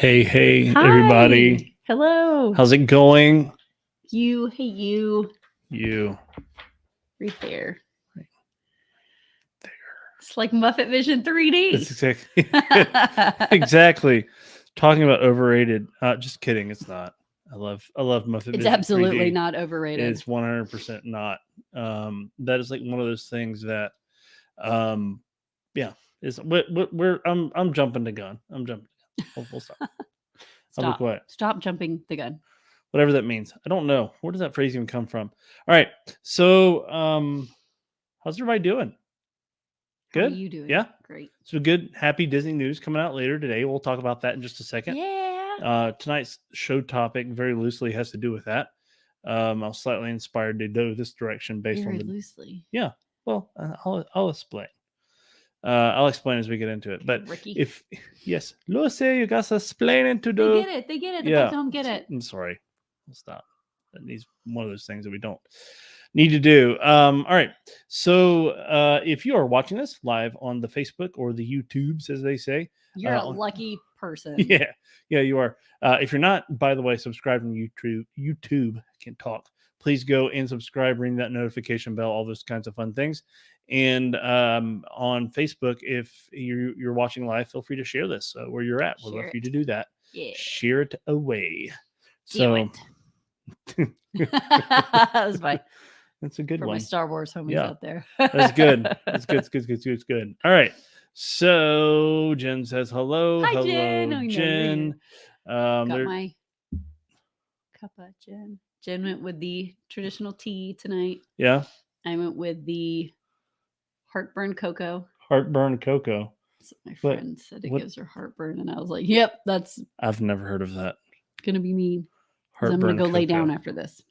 Hey, Hi. everybody. Hello. How's it going? You. Hey, you. You. Right there. Right there. It's like Muppet Vision 3D. That's exactly. Talking about overrated. Just kidding. It's not. I love Muppet It's Vision absolutely 3D. not overrated. It's 100% not. That is like one of those things that, yeah, is I'm jumping the gun. I'm jumping. We'll stop. I'll be quiet. Stop jumping the gun. Whatever that means. I don't know. Where does that phrase even come from? All right. So, how's everybody doing? Good. How are you doing? Yeah. Great. So good. Happy Disney news coming out later today. We'll talk about that in just a second. Yeah. Tonight's show topic very loosely has to do with that. I was slightly inspired to go this direction based Very on the loosely. Yeah. Well, I'll explain. I'll explain as we get into it. But Ricky. if yes, Lucy, you guys explain into They the. get it. They get it. The Yeah. folks at home get it. I'm sorry. We'll stop. That needs one of those things that we don't need to do. All right. So if you are watching this live on the Facebook or the YouTubes, as they say, You're a lucky person. Yeah, you are. If you're not, by the way, subscribe on YouTube, I can't talk. Please go and subscribe, ring that notification bell, all those kinds of fun things. And on Facebook, if you're watching live, feel free to share this where you're at. We'd love for you to do that. Yeah. Share it away. Do it. That was fine. That's a good for one. My Star Wars homies out there. That's good. That's good. It's good. All right. So Jen says hello. Hi, hello, Jen. Jen. Got my cuppa, Jen. Jen went with the traditional tea tonight. Yeah. I went with the heartburn cocoa. Heartburn cocoa. So my friend said it gives her heartburn, and I was like, "Yep, I've never heard of that. Gonna be me. I'm gonna go lay down after this."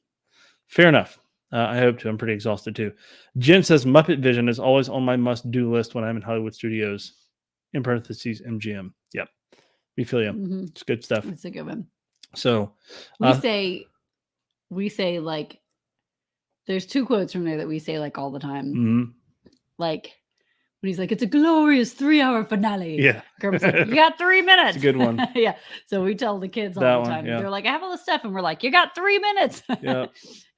Fair enough. I hope to. I'm pretty exhausted too. Jen says Muppet Vision is always on my must-do list when I'm in Hollywood Studios. In parentheses, MGM. Yep. We feel you. Mm-hmm. It's good stuff. It's a good one. So we say like, there's two quotes from there that we say like all the time. Mm-hmm. Like when he's like, "It's a glorious 3-hour finale." Yeah. Kermit's like, "You got 3 minutes." It's a good one. Yeah. So we tell the kids all the time. They're like, "I have all this stuff," and we're like, "You got 3 minutes." Yeah.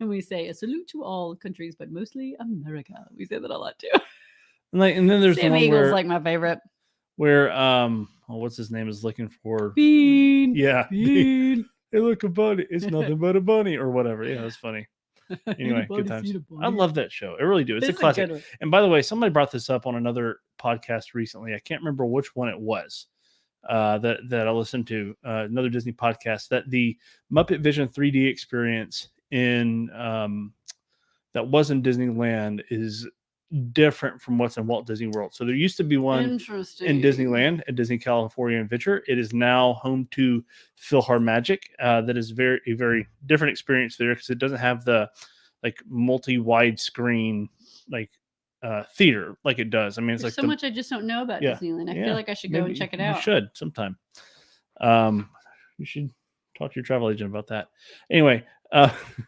And we say, "A salute to all countries, but mostly America." We say that a lot too. And then there's Sam the one Eagle's like my favorite. Where what's his name is looking for Bean. Yeah. Bean. Hey, look, a bunny. It's nothing but a bunny or whatever. Yeah, that's funny. Anyway, good times. I love that show. I really do. It's a classic. And by the way, somebody brought this up on another podcast recently. I can't remember which one it was that I listened to, another Disney podcast, that the Muppet Vision 3D experience in that was in Disneyland is different from what's in Walt Disney World. So there used to be one in Disneyland at Disney California Adventure. It is now home to PhilharMagic. That is a very different experience there because it doesn't have the like multi-wide screen like theater like it does. I mean, it's There's like so much I just don't know about Disneyland. I feel like I should go and check it out. You should sometime. You should talk to your travel agent about that. Anyway, if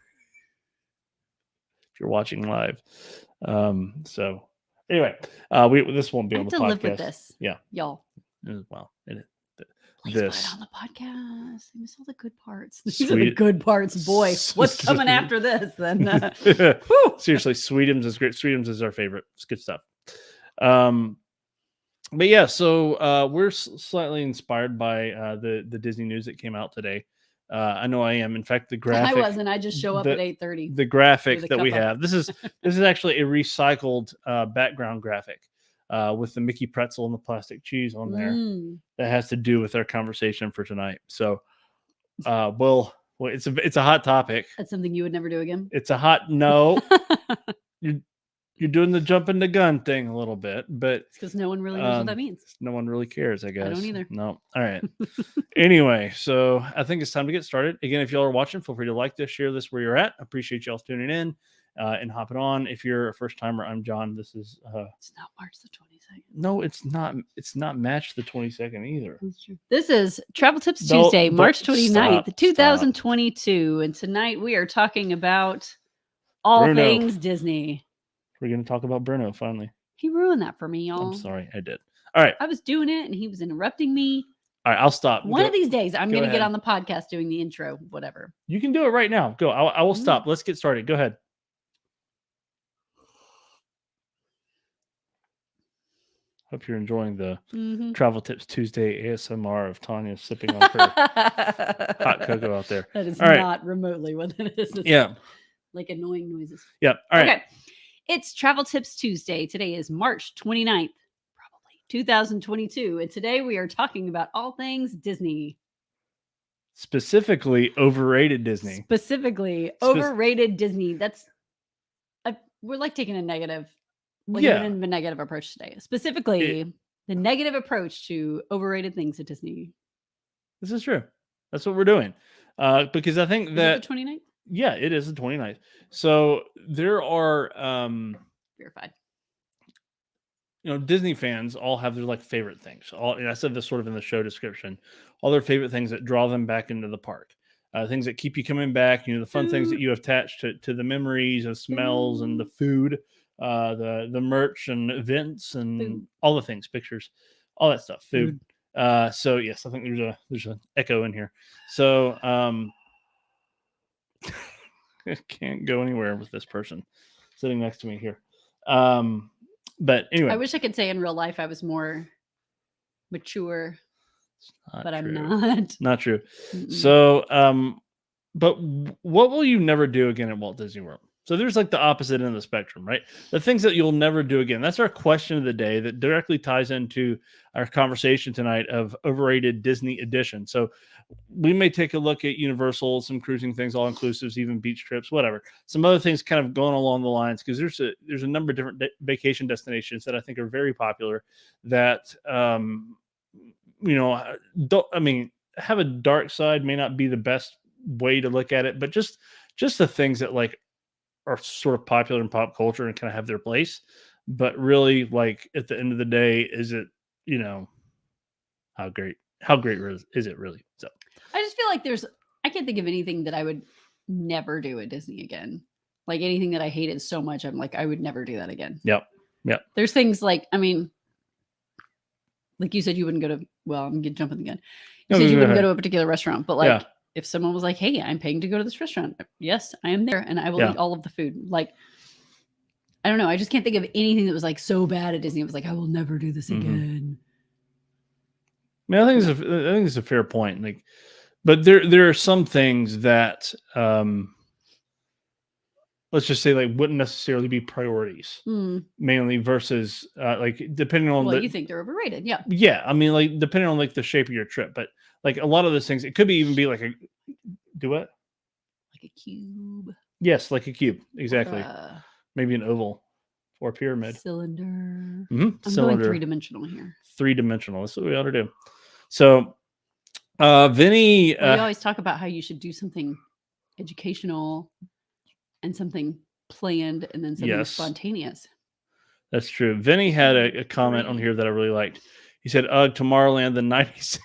you're watching live. So anyway, this won't be on the podcast. Live with this. Yeah, y'all. Well, Please put it on the podcast. I miss all the good parts. These are the good parts, boy. What's coming after this then? Seriously, Sweetums is great. Sweetums is our favorite. It's good stuff. But yeah, so we're slightly inspired by the Disney news that came out today. I know I am. In fact, the graphic. I wasn't. I just show up at 8:30. The graphic that we have. This is actually a recycled background graphic with the Mickey pretzel and the plastic cheese on there. That has to do with our conversation for tonight. So, well, it's a hot topic. That's something you would never do again. It's a hot no. You're doing the jumping the gun thing a little bit, but it's because no one really knows what that means. No one really cares, I guess. I don't either. No. All right. Anyway, so I think it's time to get started. Again, if y'all are watching, feel free to like this, share this where you're at. Appreciate y'all tuning in and hopping on. If you're a first timer, I'm John. This is it's not March the 22nd. No, it's not. It's not March the 22nd either. That's true. This is Travel Tips Tuesday, March 29th, 2022, and tonight we are talking about all things Disney. We're going to talk about Bruno finally. He ruined that for me, y'all. I'm sorry, I did. All right. I was doing it and he was interrupting me. All right, I'll stop. One of these days, I'm going to get on the podcast doing the intro, whatever. You can do it right now. Go. I will stop. Let's get started. Go ahead. Hope you're enjoying the Travel Tips Tuesday ASMR of Tanya sipping on her hot cocoa out there. That is not remotely what it is. It's like annoying noises. Yep. All right. Okay. It's Travel Tips Tuesday. Today is March 29th, probably 2022. And today we are talking about all things Disney. Specifically, overrated Disney. Overrated Disney. We're like taking a negative. A negative approach today. Specifically, the negative approach to overrated things at Disney. This is true. That's what we're doing. Because I think that the 29th? Yeah, it is the 29th. So there are verified. Disney fans all have their like favorite things. And I said this sort of in the show description. All their favorite things that draw them back into the park. Things that keep you coming back, the fun things that you attach to the memories and smells and the food. The merch and events and all the things, pictures, all that stuff, food. So yes, I think there's an echo in here. So I can't go anywhere with this person sitting next to me here. But anyway, I wish I could say in real life I was more mature, but I'm not. Not true. So, but what will you never do again at Walt Disney World? So there's like the opposite end of the spectrum, right? The things that you'll never do again. That's our question of the day that directly ties into our conversation tonight of overrated Disney edition. So we may take a look at Universal, some cruising things, all inclusives, even beach trips, whatever. Some other things kind of going along the lines because there's a number of different vacation destinations that I think are very popular that have a dark side, may not be the best way to look at it, but just the things that like are sort of popular in pop culture and kind of have their place, but really like at the end of the day, is it, how great is it really? So I just feel like I can't think of anything that I would never do at Disney again. Like anything that I hated so much. I'm like, I would never do that again. Yep. There's things like, like you said, you wouldn't go to, I'm jumping the gun. You said you wouldn't go to a particular restaurant, but like, if someone was like, hey, I'm paying to go to this restaurant. Yes, I am there and I will eat all of the food. Like, I don't know. I just can't think of anything that was like so bad at Disney. It was like, I will never do this again. I think it's a fair point. Like, but there are some things that, let's just say like wouldn't necessarily be priorities mainly versus like depending on you think they're overrated. Yeah. Yeah. I mean, like depending on like the shape of your trip, but like a lot of those things, it could even be like do what? Like a cube. Yes. Like a cube. Exactly. Maybe an oval or a pyramid. Cylinder. I'm going 3-dimensional here. 3-dimensional. That's what we ought to do. So, Vinny, we always talk about how you should do something educational and something planned and then something spontaneous. That's true. Vinny had a comment on here that I really liked. He said, Tomorrowland, the 90s.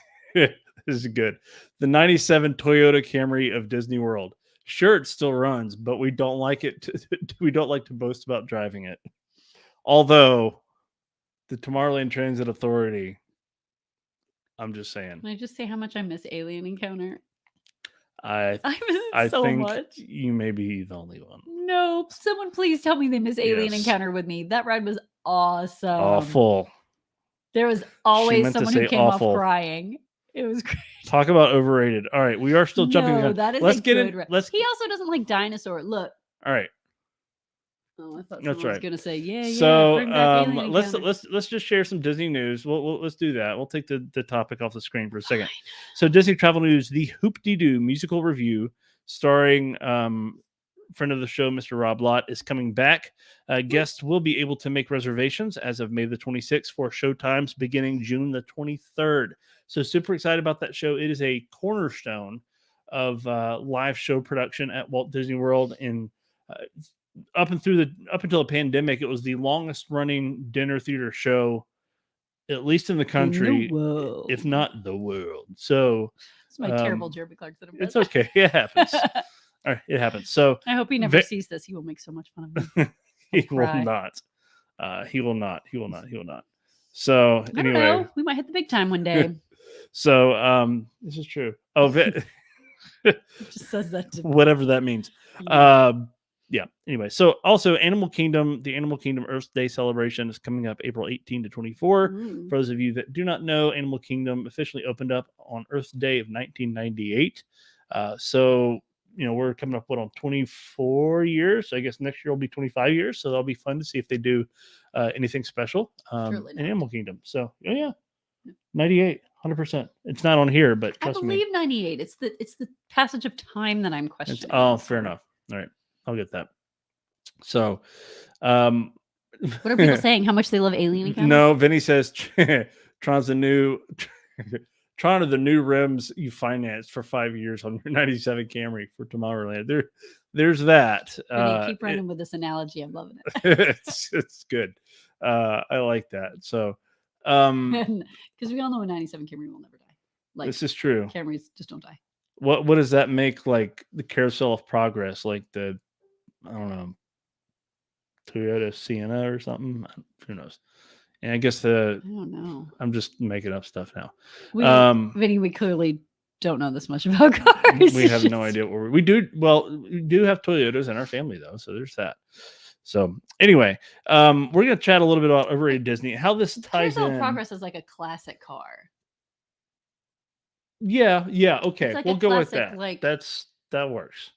This is good. The 97 Toyota Camry of Disney World. Sure, it still runs, but we don't like it. We don't like to boast about driving it. Although the Tomorrowland Transit Authority, I'm just saying. Can I just say how much I miss Alien Encounter? I think much. You may be the only one. No, someone please tell me they miss Alien Encounter with me. That ride was awesome. Awful. There was always someone who came off crying. It was great. Talk about overrated. All right, we are still jumping. That is he also doesn't like dinosaur. Look. All right. Oh, I thought someone was going to say, So let's just share some Disney news. Let's do that. We'll take the topic off the screen for a second. So Disney Travel News, the Hoop-Dee-Doo musical review starring friend of the show, Mr. Rob Lott, is coming back. Guests will be able to make reservations as of May the 26th for showtimes beginning June the 23rd. So super excited about that show. It is a cornerstone of live show production at Walt Disney World. In up until the pandemic, it was the longest running dinner theater show, at least in the country, if not the world. So it's my terrible Jeremy Clarkson. It's okay. It happens. All right, it happens. So I hope he never sees this. He will make so much fun of me. He will not. He will not. So I don't know. We might hit the big time one day. So this is true. Oh, it just says that to whatever that means. Yeah. Anyway, so also the Animal Kingdom Earth Day celebration is coming up April 18 to 24. For those of you that do not know, Animal Kingdom officially opened up on Earth Day of 1998. So we're coming up on 24 years. So I guess next year will be 25 years. So that'll be fun to see if they do anything special in Animal Kingdom. So yeah, 98, 100%. It's not on here, but I believe 98. It's the passage of time that I'm questioning. Fair enough. All right, I'll get that. So, what are people saying? How much they love Alien Encounter? No, Vinny says Tron's the new Tron are the new rims you financed for 5 years on your 97 Camry for Tomorrowland. There's that. Vinny, keep running with this analogy. I'm loving it. it's good. I like that. So, because we all know a 97 Camry will never die. Like, this is true. Camrys just don't die. What does that make like the carousel of progress? Like the, I don't know, Toyota Sienna or something? Who knows? And I guess I don't know. I'm just making up stuff now. Vinny, we clearly don't know this much about cars. We have no idea what we do. Well, we do have Toyotas in our family though, so there's that. So anyway, we're gonna chat a little bit about Overrated Disney, how this ties in. Progress is like a classic car. Yeah, okay. Like we'll go with that. That works.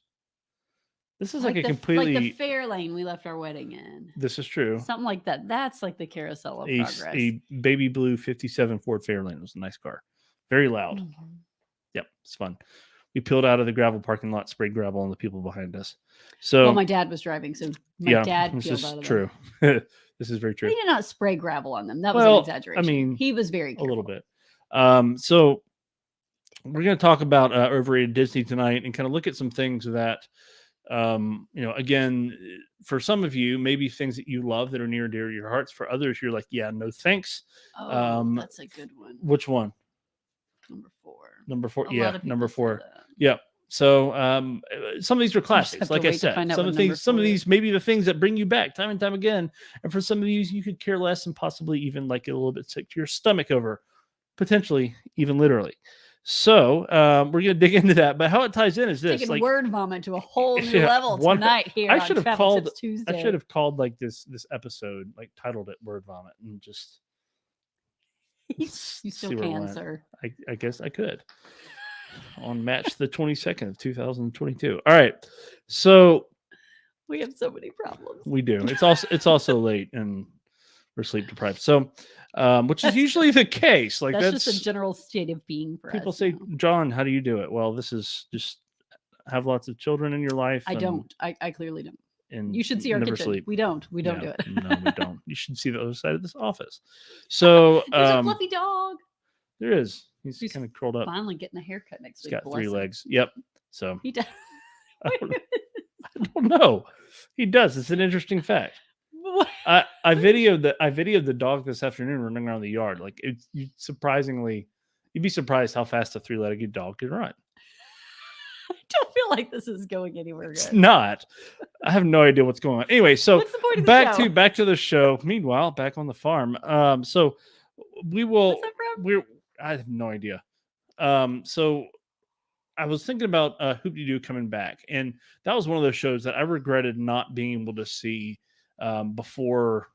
This is like a completely like the fair lane we left our wedding in. This is true. Something like that. That's like the carousel of progress. A baby blue 57 Ford Fairlane. It was a nice car. Very loud. Mm-hmm. Yep, it's fun. We peeled out of the gravel parking lot, sprayed gravel on the people behind us. So my dad was driving, so my dad peeled this is out of true. This is very true. He did not spray gravel on them. That was an exaggeration. I mean, he was very careful. A little bit. So we're going to talk about Overrated Disney tonight and kind of look at some things that again, for some of you, maybe things that you love that are near and dear to your hearts. For others, you're like, yeah, no thanks. That's a good one. Which one? Number four. Yeah, number 4. Yeah. So some of these are classics. Like I said, some of these maybe the things that bring you back time and time again. And for some of these, you could care less and possibly even like get a little bit sick to your stomach over, potentially even literally. So we're gonna dig into that, but how it ties in is this: taking word vomit to a whole new level tonight. Here, I should have called Tuesday. I should have called like this episode, like titled it "Word Vomit," and just you still can, sir. I guess I could on March the 22nd of 2022. All right, so we have so many problems. We do. It's also late and we're sleep deprived. So. Which is usually the case. Like that's just a general state of being for people us. People say, John, how do you do it? Well, this is just have lots of children in your life. I don't. I clearly don't. And you should see our kitchen. Sleep. We don't do it. No, we don't. You should see the other side of this office. So there's a fluffy dog. There is. He's kind of curled up. Finally getting a haircut next week. He's got 3 legs. Yep. So he does. I don't know. He does. It's an interesting fact. I videoed the dog this afternoon running around the yard. Like you'd be surprised how fast a 3-legged dog can run. I don't feel like this is going anywhere good. It's not. I have no idea what's going on. Anyway, so what's the point of the show? back to the show. Meanwhile, back on the farm. So we will. I have no idea. So I was thinking about Hoop-Dee-Doo coming back, and that was one of those shows that I regretted not being able to see. Before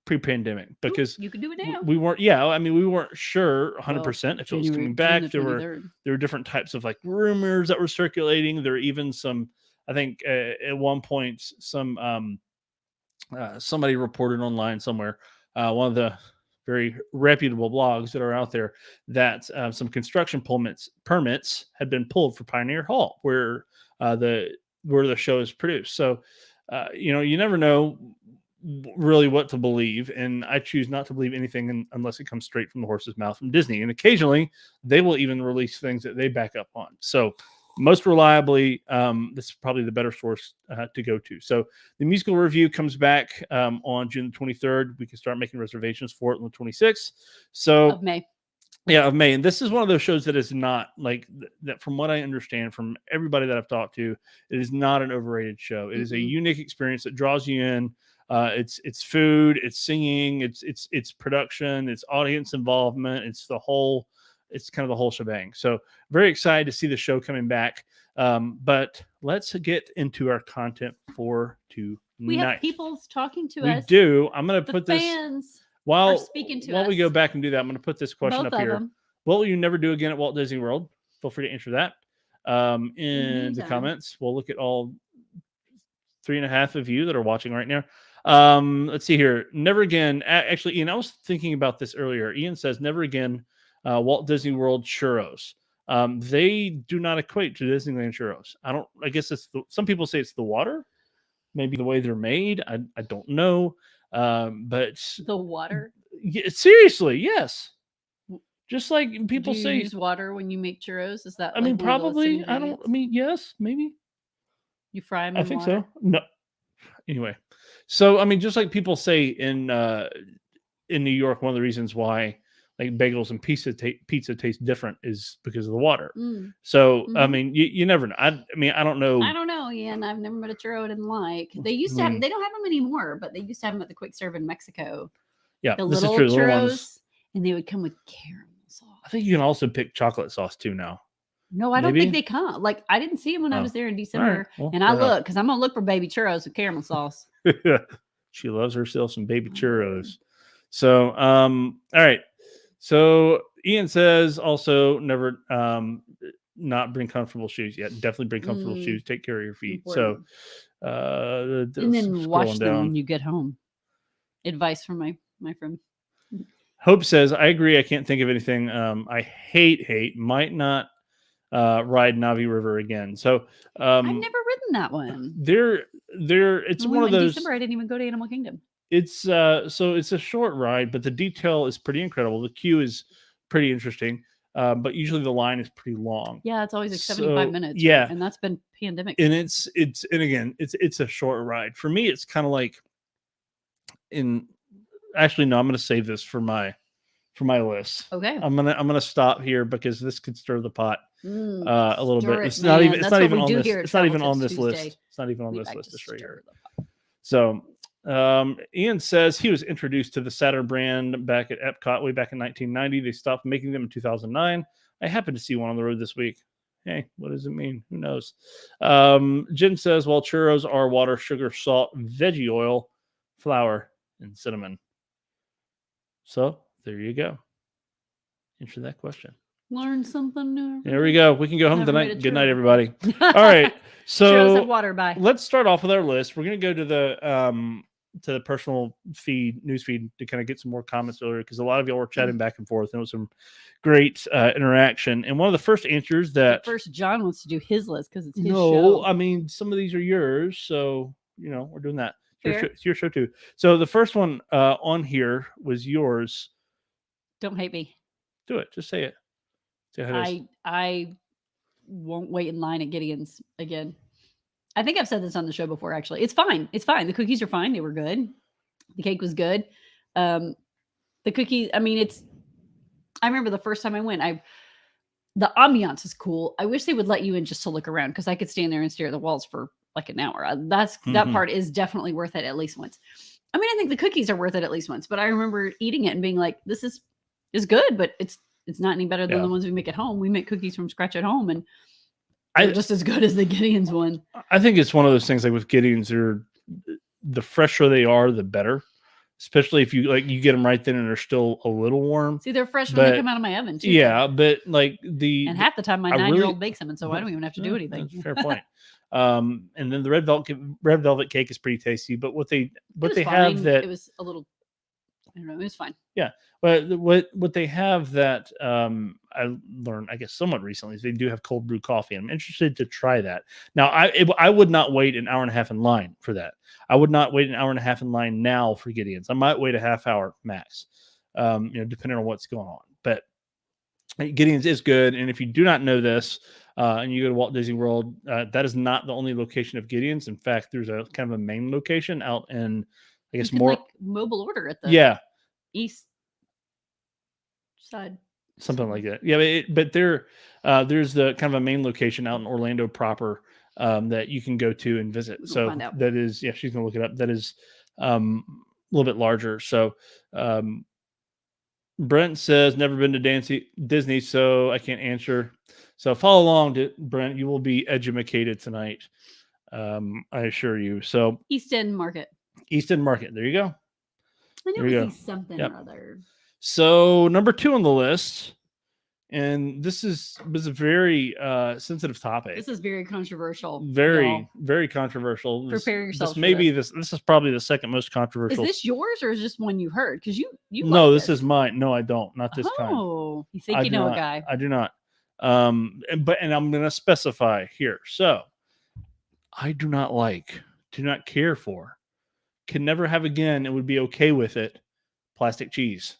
pre-pandemic, because you can do it now. We weren't sure 100% if it was coming back. There were different types of like rumors that were circulating. There were even some, I think at one point some somebody reported online somewhere, one of the very reputable blogs that are out there, that some construction permits had been pulled for Pioneer Hall, where the show is produced. So you never know really what to believe, and I choose not to believe anything unless it comes straight from the horse's mouth from Disney. And occasionally they will even release things that they back up on. So most reliably, this is probably the better source to go to. So the musical review comes back on June 23rd. We can start making reservations for it on the 26th. So of May. Yeah, of May. And this is one of those shows that is not like that. From what I understand from everybody that I've talked to, it is not an overrated show. It is a unique experience that draws you in. It's food, it's singing, it's production, it's audience involvement, it's the whole it's kind of the whole shebang. So very excited to see the show coming back. But let's get into our content for tonight. We have people talking to us. We do. I'm going to put this while speaking to while us. we go back and do that. I'm going to put this question up here. What will you never do again at Walt Disney World? Feel free to answer that in the comments. We'll look at all 3.5 of you that are watching right now. Let's see here. Never again. Actually, Ian, I was thinking about this earlier. Ian says never again Walt Disney World churros. They do not equate to Disneyland churros. I guess some people say it's the water, maybe the way they're made. I don't know. But the water. Seriously, yes. Just like people say, use water when you make churros. Is that? I mean, probably. Yes, maybe. You fry them. I think so. No. Anyway, so I mean, just like people say in New York, one of the reasons why like bagels and pizza taste different is because of the water. So I mean, you never know. I mean, I don't know. I don't know, Ian. I've never met a churro I didn't like. They used to have. They don't have them anymore, but they used to have them at the quick serve in Mexico. Yeah, the little churros, and they would come with caramel sauce. I think you can also pick chocolate sauce too now. No, I don't think they come. Like I didn't see them when I was there in December, right. Well, and I look because I'm gonna look for baby churros with caramel sauce. She loves herself some baby churros. So, all right. So Ian says also never not bring comfortable shoes. Yeah, definitely bring comfortable shoes. Take care of your feet. Important. So, and then wash them when you get home. Advice from my friend. Hope says, I agree. I can't think of anything. I hate, might not ride Navi River again. So I've never ridden that one. It's one of those. In December, I didn't even go to Animal Kingdom. It's so it's a short ride, but the detail is pretty incredible. The queue is pretty interesting, but usually the line is pretty long. Yeah, it's always like 75 minutes. Yeah, right? And that's been pandemic. And it's a short ride. For me, it's kind of like Actually, no, I'm going to save this for my list. Okay. I'm gonna stop here because this could stir the pot a little bit. It's not even on this. It's not even on this list. It's not even on this list. It's right here. So Ian says he was introduced to the Saturn brand back at Epcot way back in 1990. They stopped making them in 2009. I happened to see one on the road this week. Hey, what does it mean? Who knows? Jim says, well, churros are water, sugar, salt, veggie oil, flour, and cinnamon. So there you go. Answer that question. Learn something new. There we go. We can go home tonight. Good night, everybody. All right. So churros have water. Bye. Let's start off with our list. We're going to go to the personal news feed to kind of get some more comments earlier because a lot of y'all were chatting back and forth and it was some great interaction. And one of the first answers that first John wants to do his list because it's his show. No, I mean some of these are yours, so we're doing that. It's your show too. So the first one on here was yours. Don't hate me. Do it. Just say it. I won't wait in line at Gideon's again. I think I've said this on the show before, actually. It's fine. It's fine. The cookies are fine. They were good. The cake was good. The cookies, I mean, I remember the first time I went, the ambiance is cool. I wish they would let you in just to look around because I could stand there and stare at the walls for like an hour. That part is definitely worth it at least once. I mean, I think the cookies are worth it at least once, but I remember eating it and being like, this is good, but it's not any better than the ones we make at home. We make cookies from scratch at home and they're just as good as the Gideon's one. I think it's one of those things like with Gideon's, the fresher they are, the better. Especially if you get them right then and they're still a little warm. See, they're fresh when they come out of my oven too. Yeah, but and half the time my 9-year-old bakes them, and so I don't even have to do anything. Fair point. And then the red velvet cake is pretty tasty. But what they have that it was a little, I don't know, it was fine. Yeah, but what they have that I learned, I guess, somewhat recently is they do have cold brew coffee. I'm interested to try that. Now, I would not wait an hour and a half in line for that. I would not wait an hour and a half in line now for Gideon's. I might wait a half hour max, depending on what's going on. But Gideon's is good. And if you do not know this, and you go to Walt Disney World, that is not the only location of Gideon's. In fact, there's a kind of a main location out in, I guess, more mobile order at the east side. Something like that. Yeah, but there's the kind of a main location out in Orlando proper that you can go to and visit. So that is, she's going to look it up. That is a little bit larger. So Brent says never been to Disney, so I can't answer. So follow along, Brent. You will be educated tonight. I assure you. So East End Market. There you go. I know it was something or other. So number 2 on the list, and this was a very sensitive topic. This is very controversial. Very controversial. Prepare yourself. This is probably the second most controversial. Is this yours or is this one you heard? Because you no, this is mine. No, I don't. Not this kind. Oh, you think you know a guy? I do not. And I'm going to specify here. So I do not care for, can never have again, and would be okay with it, plastic cheese.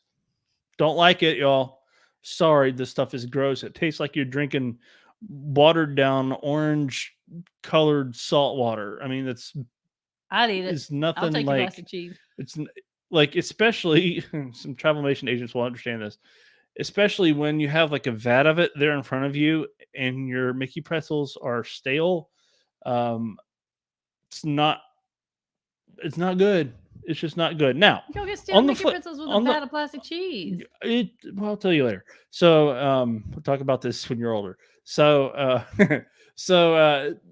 Don't like it, y'all. Sorry, this stuff is gross. It tastes like you're drinking watered down orange colored salt water. I mean, I'd eat it. It's nothing. I'll take like plastic cheese. It's like, especially some Travelmation agents will understand this, especially when you have like a vat of it there in front of you and your Mickey pretzels are stale. It's not good. It's just not good. Now, go get stale Mickey pretzels with a vat of plastic cheese. I'll tell you later. So we'll talk about this when you're older. So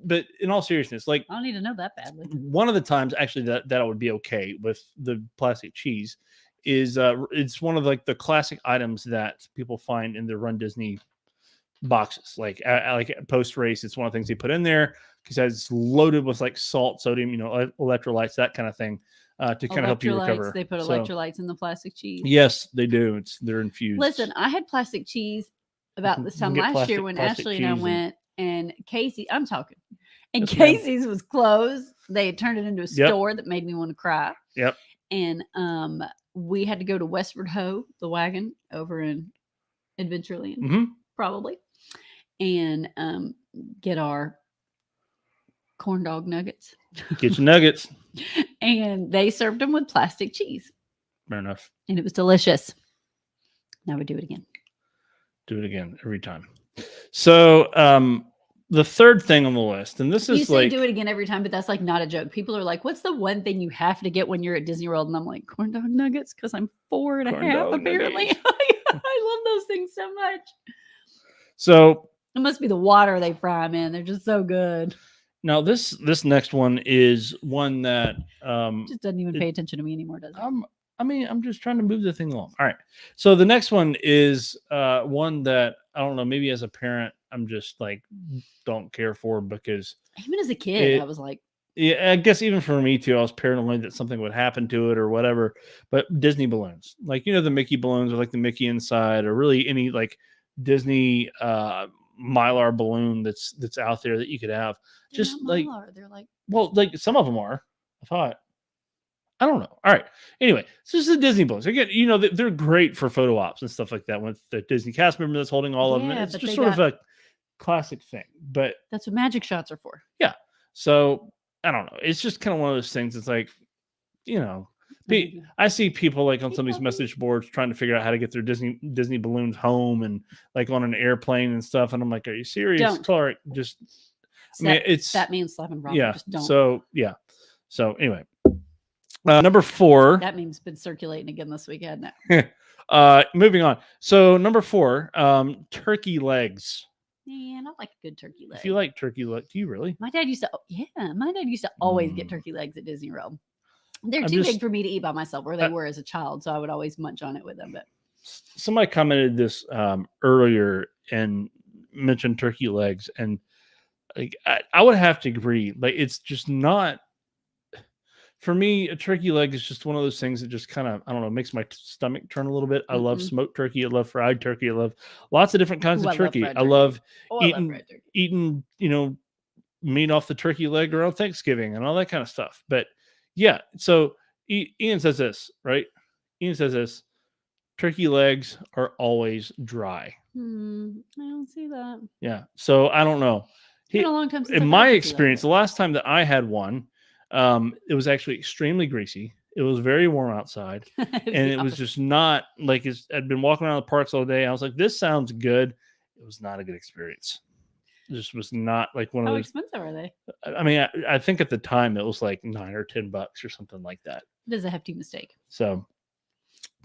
but in all seriousness, like, I don't need to know that badly. One of the times actually that I would be okay with the plastic cheese is it's one of like the classic items that people find in the Run Disney boxes. Like post race, it's one of the things they put in there because it's loaded with like salt, sodium, electrolytes, that kind of thing. To kind of help you recover. They put electrolytes in the plastic cheese. Yes, they do. They're infused. Listen, I had plastic cheese about this time last year when Ashley and I went, and Casey, I'm talking, and Casey's was closed. They had turned it into a store that made me want to cry. Yep. And we had to go to Westward Ho, the wagon over in Adventureland, probably, and get our corn dog nuggets. Get your nuggets. And they served them with plastic cheese. Fair enough. And it was delicious. Now we do it again. Do it again every time. So the third thing on the list, and this is say do it again every time, but that's like not a joke. People are like, what's the one thing you have to get when you're at Disney World? And I'm like, corn dog nuggets, because I'm 4.5 apparently. I love those things so much. So it must be the water they fry them in. They're just so good. Now this next one is one that just doesn't even pay attention to me anymore, does it? I'm just trying to move the thing along. All right. So the next one is one that I don't know, maybe as a parent, I'm just like don't care for, because even as a kid, I was like, yeah, I guess even for me too, I was paranoid that something would happen to it or whatever. But Disney balloons, like, the Mickey balloons with like the Mickey inside, or really any like Disney Mylar balloon that's out there that you could have. They're just like Mylar. They're like, well, like some of them are. I thought. I don't know. All right. Anyway, so this is the Disney balloons. Again, they're great for photo ops and stuff like that with the Disney cast member that's holding all of them. It's just sort of a classic thing. But that's what magic shots are for. Yeah. So I don't know. It's just kind of one of those things. It's like, I see people like on some of these message boards trying to figure out how to get their Disney balloons home and like on an airplane and stuff. And I'm like, are you serious, don't. Clark? Just, that means slapping Robert. Yeah. Just don't. So yeah. So anyway, number 4. That meme's been circulating again this week, hasn't it? Moving on. So number 4, turkey legs. Man, I like a good turkey leg. If you like turkey leg, do you really? My dad used to always get turkey legs at Disney World. They're too big for me to eat by myself, or they were as a child, so I would always munch on it with them. But somebody commented this earlier and mentioned turkey legs, and like I would have to agree. Like, it's just not for me. A turkey leg is just one of those things that just kind of, I don't know, makes my stomach turn a little bit. I love smoked turkey. I love fried turkey. I love lots of different kinds of turkey. I love eating, meat off the turkey leg around Thanksgiving and all that kind of stuff. But yeah, so Ian says this, right? Ian says this: turkey legs are always dry. I don't see that. Yeah, so I don't know. It's been a long time since in my experience, the last time that I had one, it was actually extremely greasy. It was very warm outside, and it was just not like I'd been walking around the parks all day. I was like, this sounds good. It was not a good experience. It just was not like one of those. How expensive are they? I mean, I think at the time it was like $9 or $10 or something like that. It is a hefty mistake. So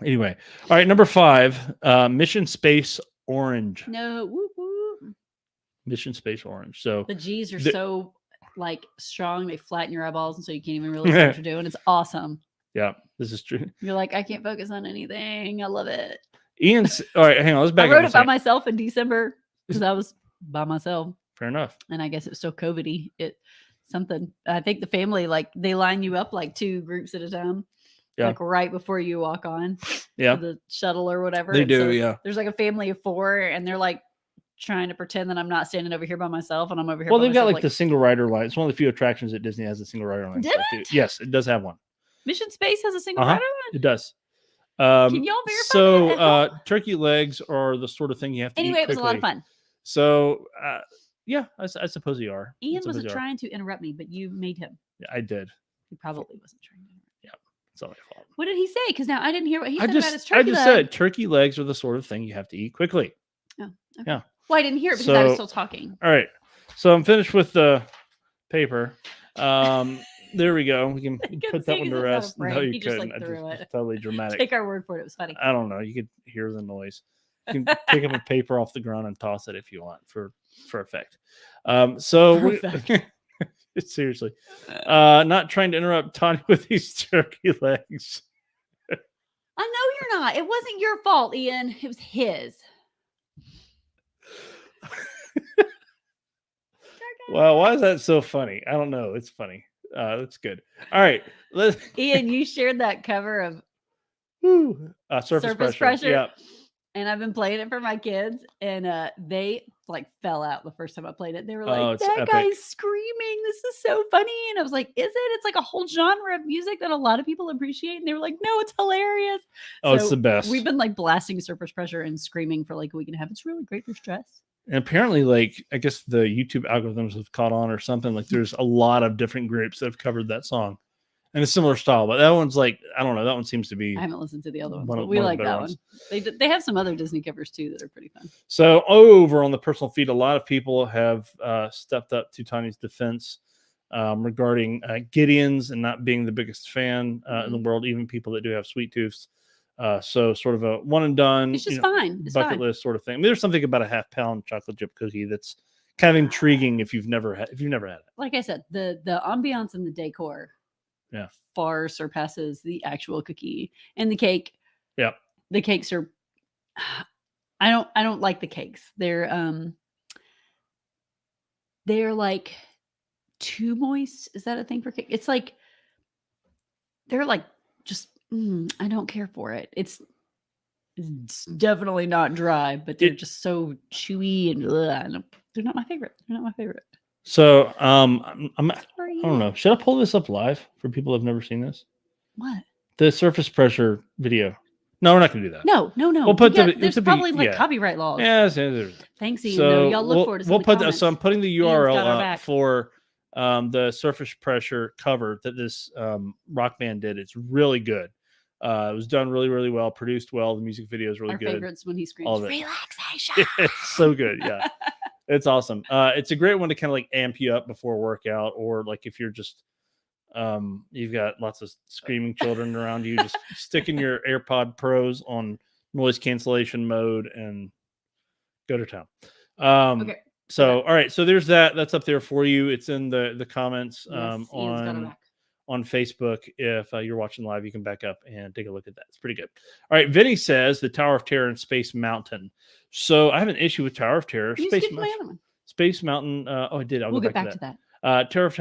Anyway, all right, number 5, Mission Space Orange. No, whoop, whoop. Mission Space Orange. So the G's are so like strong, they flatten your eyeballs, and so you can't even really see what you're doing. It's awesome. Yeah, this is true. You're like, I can't focus on anything. I love it. Ian's all right. Hang on, let's back up. I wrote it by myself in December because I was by myself. Fair enough. And I guess it was still COVID-y. Something. I think the family, like, they line you up like 2 groups at a time. Yeah. Like right before you walk on. Yeah. The shuttle or whatever. They do. Yeah. There's like a family of 4, and they're like trying to pretend that I'm not standing over here by myself, and I'm over here. Well, they've got like the single rider line. It's one of the few attractions that Disney has a single rider line. Did it? Yes, it does have one. Mission Space has a single rider line? It does. Can y'all verify so turkey legs are the sort of thing you have to eat it was a lot of fun. So yeah, I suppose you are. Ian wasn't trying to interrupt me, but you made him. Yeah, I did. He probably wasn't trying to interrupt. Yeah, it's all my fault. What did he say? Because now I didn't hear what he said about his turkey I just said turkey legs are the sort of thing you have to eat quickly. Oh, okay. Yeah. Well, I didn't hear it because I was still talking. All right. So I'm finished with the paper. There we go. We can put that one to rest. No, you couldn't. Just totally dramatic. Take our word for it. It was funny. I don't know. You could hear the noise. You can pick up a paper off the ground and toss it if you want for effect. Seriously, not trying to interrupt Tanya with these turkey legs. I know you're not. It wasn't your fault, Ian. It was his. Well, why is that so funny? I don't know. It's funny. That's good. All right. Ian, you shared that cover of Surface Pressure. Yeah. And I've been playing it for my kids, and they like fell out the first time I played it. They were like, that guy's screaming. This is so funny. And I was like, is it? It's like a whole genre of music that a lot of people appreciate. And they were like, no, it's hilarious. Oh, so it's the best. We've been like blasting Surface Pressure and screaming for like a week and a half. It's really great for stress. And apparently, like, I guess the YouTube algorithms have caught on or something. Like, there's a lot of different groups that have covered that song in a similar style. But that one's like, I don't know. That one seems to be. I haven't listened to the other ones, but we like that one. They have some other Disney covers too that are pretty fun. So over on the personal feed, a lot of people have stepped up to Tanya's defense regarding Gideon's and not being the biggest fan in the world, even people that do have sweet tooths. So sort of a one and done, it's just fine. It's bucket fine. list sort of thing. I mean, there's something about a half-pound chocolate chip cookie that's kind of intriguing if you've never had it. Like I said, the ambiance and the decor, far surpasses the actual cookie and the cake. Yeah, the cakes are. I don't like the cakes. They're like too moist. Is that a thing for cake? It's like they're like just. I don't care for it. It's definitely not dry, but they're just so chewy and they're not my favorite. So I don't know. Should I pull this up live for people who have never seen this? What? The Surface Pressure video. No, we're not going to do that. No. We'll put there's probably copyright laws. Yes. Thanks, Ian. So y'all look forward to we'll put that. So I'm putting the URL up for the Surface Pressure cover that this rock band did. It's really good. It was done really, really well, produced well. The music video is really good. Our favorites when he screams, relaxation. It's so good. Yeah. It's awesome. It's a great one to kind of like amp you up before a workout, or like if you're just, you've got lots of screaming children around you, just sticking your AirPod Pros on noise cancellation mode and go to town. Okay. So, all right. So there's that. That's up there for you. It's in the comments on Facebook. If you're watching live, you can back up and take a look at that. It's pretty good. All right. Vinny says the Tower of Terror and Space Mountain. So I have an issue with Tower of Terror. Space Mountain. I did. We'll get back to that. Tower of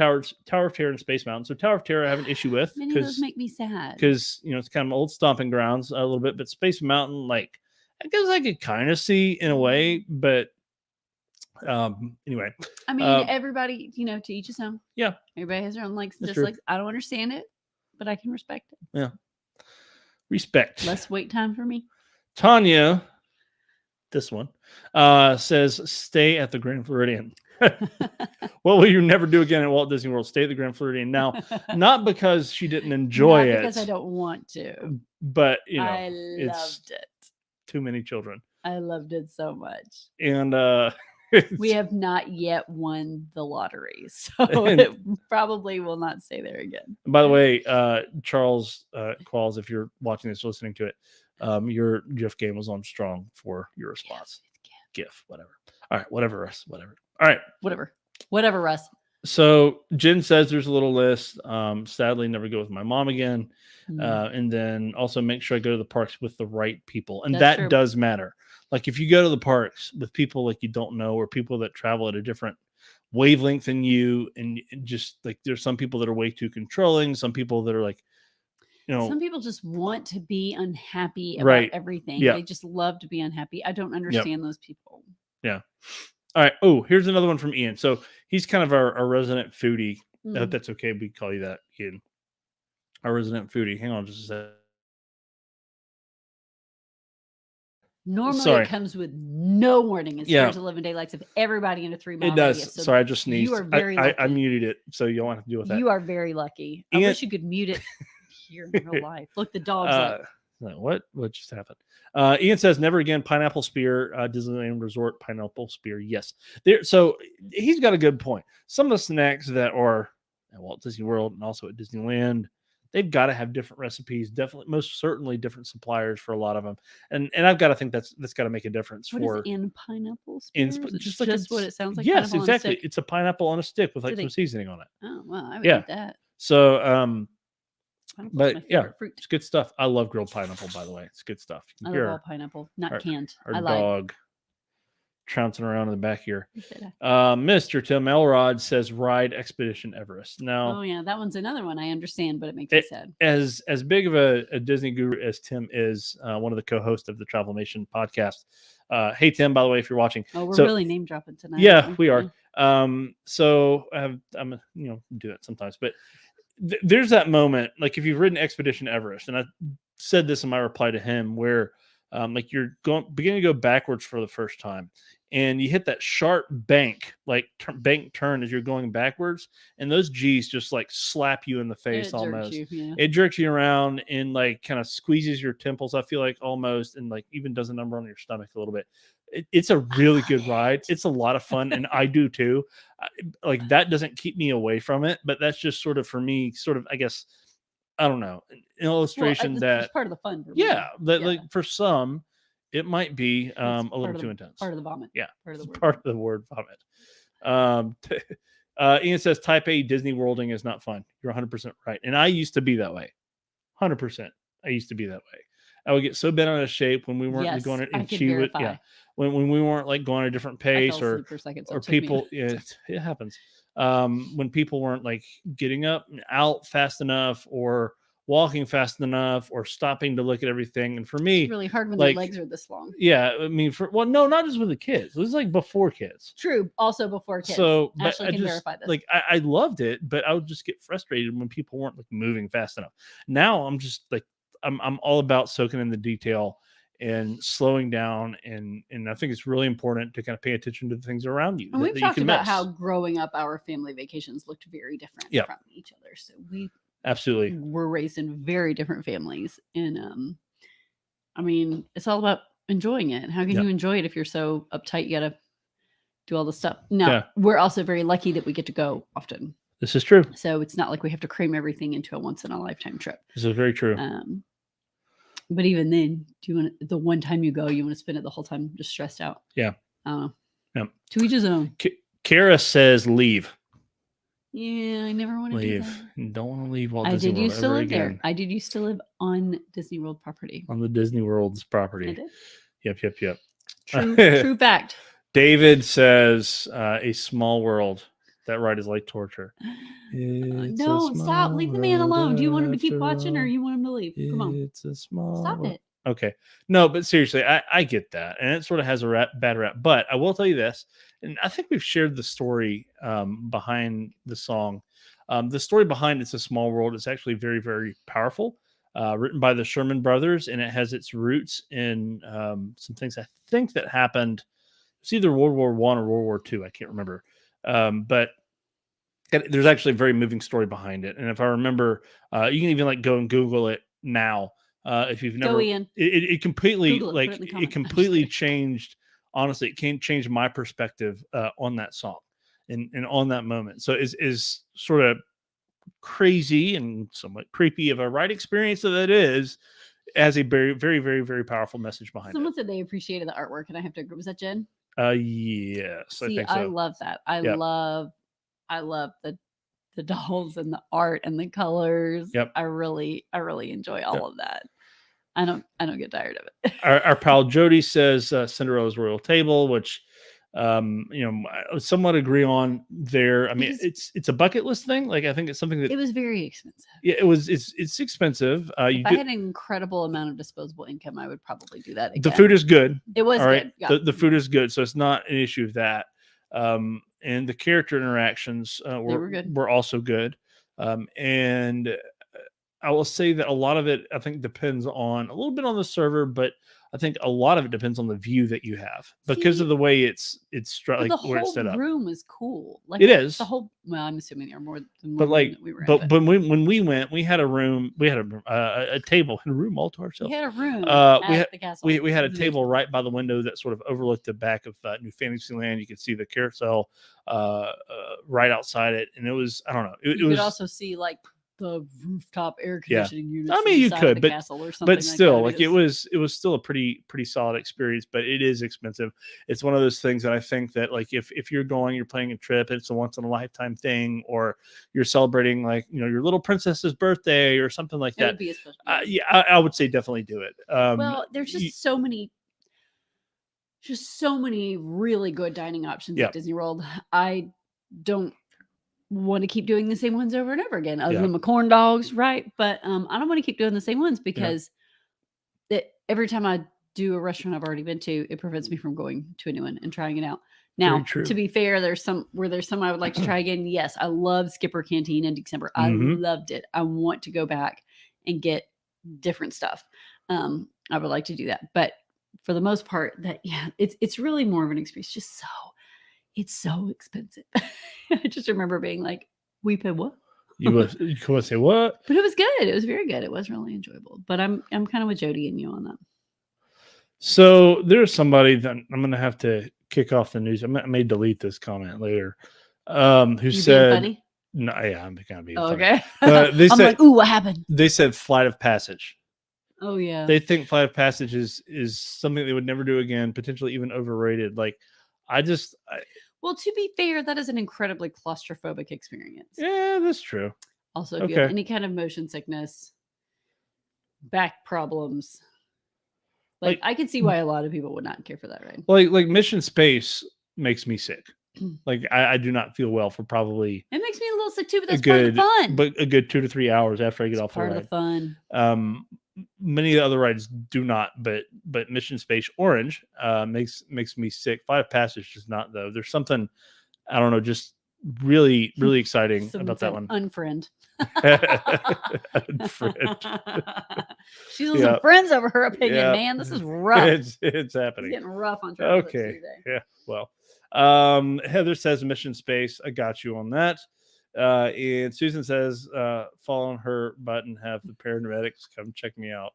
Terror and Space Mountain. So Tower of Terror I have an issue with because make me sad. Because it's kind of old stomping grounds a little bit, but Space Mountain, like I guess I could kind of see in a way, but anyway. I mean, everybody, to each his own. Yeah. Everybody has their own likes and dislikes. I don't understand it, but I can respect it. Yeah. Respect. Less wait time for me. Tanya, this one, says stay at the Grand Floridian. What will you never do again at Walt Disney World? Stay at the Grand Floridian. Now, not because she didn't enjoy it. Because I don't want to. But, I loved it. Too many children. I loved it so much. And We have not yet won the lottery, so it probably will not stay there again. By the way, Charles Qualls, if you're watching this, listening to it, your GIF game was on strong for your response. GIF, whatever. All right, whatever, Russ, whatever. All right. Whatever, Russ. So Jen says there's a little list. Sadly, never go with my mom again. And then also make sure I go to the parks with the right people. And that does matter. Like if you go to the parks with people like you don't know, or people that travel at a different wavelength than you, and just like there's some people that are way too controlling, some people that are like, some people just want to be unhappy about everything. They just love to be unhappy. I don't understand those people. Yeah. All right. Oh, here's another one from Ian. So he's kind of our resident foodie. I hope that's okay. We call you that, Ian. Our resident foodie. Hang on just a second. Normally it comes with no warning. It scares 11 daylights of everybody in a 3 mile radius. It does. So sorry, I just sneezed. You are very lucky. I muted it, so you don't have to deal with that. You are very lucky. Ian, I wish you could mute it here in real life. Look, the dog's what just happened? Ian says, never again pineapple spear, Disneyland Resort pineapple spear. Yes. So he's got a good point. Some of the snacks that are at Walt Disney World and also at Disneyland, they've got to have different recipes, definitely, most certainly different suppliers for a lot of them. And I've got to think that's got to make a difference. What is in pineapple spears? Just what it sounds like? Yes, exactly. It's a pineapple on a stick with like some seasoning on it. Oh, well, I would eat that. So, but yeah, it's good stuff. I love grilled pineapple, by the way. It's good stuff. I love all pineapple, not canned. Our dog trouncing around in the back here. Mr. Tim Elrod says ride Expedition Everest. Now, oh yeah, that one's another one I understand, but it makes me sad. As big of a Disney guru as Tim is, one of the co-hosts of the Travel Nation podcast. Hey Tim, by the way, if you're watching, we're really name dropping tonight. Yeah, we are. So I'm do that sometimes, but there's that moment, like if you've ridden Expedition Everest, and I said this in my reply to him, where like you're beginning to go backwards for the first time, and you hit that sharp bank, like bank turn as you're going backwards, and those G's just like slap you in the face almost. It jerks you around and like kind of squeezes your temples, I feel like, almost, and like even does a number on your stomach a little bit. It's a really good ride. It's a lot of fun, and I do too. Like that doesn't keep me away from it, but that's just sort of for me, sort of, I guess, I don't know, an illustration that part of the fun. Like for some, it might be a little too intense. Part of the vomit. Yeah, part of the word vomit. Ian says Type A Disney Worlding is not fun. You're 100% right, and I used to be that way. 100%, I used to be that way. I would get so bent out of shape when we weren't going to, and she would, when we weren't like going at a different pace, or people, it happens. When people weren't like getting up and out fast enough, or walking fast enough, or stopping to look at everything. And for me, it's really hard when their legs are this long. Yeah, I mean, no, not just with the kids. It was like before kids. True, also before kids. So, Ashley can verify this. Like I loved it, but I would just get frustrated when people weren't like moving fast enough. Now I'm just like, I'm all about soaking in the detail and slowing down, and I think it's really important to kind of pay attention to the things around you. And we've talked about how growing up, our family vacations looked very different from each other. So we absolutely were raised in very different families, and I mean, it's all about enjoying it. How can you enjoy it if you're so uptight? You got to do all the stuff. Now, we're also very lucky that we get to go often. This is true. So it's not like we have to cram everything into a once in a lifetime trip. This is very true. But even then, do you want the one time you go, you want to spend it the whole time just stressed out? Yeah. To each his own. Kara says leave. Yeah, I never want to leave. Don't want to leave Walt Disney World. I did used to live there. I did used to live on Disney World property. On the Disney World's property. I did. Yep. True fact. David says a small world. That ride is like torture. No, stop. Leave the man alone. Do you want him to keep watching, or you want him to leave? Come on. It's a small Stop world. it. Okay. No, but seriously, I get that. And it sort of has a bad rap. But I will tell you this, and I think we've shared the story behind the song. The story behind It's a Small World is actually very, very powerful. Written by the Sherman Brothers, and it has its roots in some things I think that happened. It's either World War I or World War II. I can't remember. But there's actually a very moving story behind it. And if I remember, you can even like go and Google it now. If you've never, it completely, like it completely changed honestly, it can change my perspective on that song and on that moment. So is sort of crazy and somewhat creepy of a ride experience that is, as a very, very, very, very powerful message behind Someone it. said they appreciated the artwork, and I have to agree. Was that Jen? Yes, See, I think so. I love that. I love the dolls and the art and the colors. Yep. I really enjoy all of that. I don't get tired of it. Our pal Jody says Cinderella's Royal Table, which I somewhat agree on there. I mean, it's a bucket list thing. Like, I think it's something that it was very expensive. Yeah, it's expensive. If I had an incredible amount of disposable income, I would probably do that again. The food is good. It was all right. good. Yeah. The food is good, so it's not an issue of that. And the character interactions were also good. And I will say that a lot of it, I think, depends on a little bit on the server, but I think a lot of it depends on the view that you have because of the way it's like where it's set up. The whole room was cool. Like, it is the whole. Well, I'm assuming there are more than but one like room that we were in, but when we went, we had a room. We had a table and a room all to ourselves. We had a room at the castle. We had a table right by the window that sort of overlooked the back of New Fantasyland. You could see the carousel right outside it, and it was, I don't know. You could also see like the rooftop air conditioning units. I mean, you could, but still, like it was still a pretty solid experience. But it is expensive. It's one of those things that I think that, like, if you're planning a trip, it's a once in a lifetime thing, or you're celebrating, like, your little princess's birthday or something like that. Would be a special I would say definitely do it. Well, there's just so many really good dining options at Disney World. I don't want to keep doing the same ones over and over again, other than the corn dogs, right? But I don't want to keep doing the same ones because every time I do a restaurant I've already been to, it prevents me from going to a new one and trying it out. Now, to be fair, there's some I would like to try again. Yes, I love Skipper Canteen in December. I loved it. I want to go back and get different stuff. I would like to do that, but for the most part, it's really more of an experience. It's so expensive. I just remember being like, we paid what? You could say what? But it was good. It was very good. It was really enjoyable. But I'm kind of with Jody and you on that. So there's somebody that I'm going to have to kick off the news. I may delete this comment later. Who said, funny? No, yeah, I'm going to be funny. Okay. They I'm said, like, ooh, what happened? They said Flight of Passage. Oh, yeah. They think Flight of Passage is something they would never do again, potentially even overrated. Like, well, to be fair, that is an incredibly claustrophobic experience. Yeah, that's true. Also, if you have any kind of motion sickness, back problems, like I can see why a lot of people would not care for that ride. Like Mission Space makes me sick. Like, I do not feel well for probably. It makes me a little sick too, but that's part of the fun. But a good 2 to 3 hours after I get off the ride. Part of the fun. Many of the other rides do not, but Mission Space Orange makes me sick. Flight of Passage does not, though. There's something, I don't know, just really, really exciting about that one. Unfriend. Unfriend. She's losing friends over her opinion, man. This is rough. It's happening. It's getting rough on travel. Okay. Yeah. Well, Heather says Mission Space. I got you on that. And Susan says, fall on her butt and have the paramedics come check me out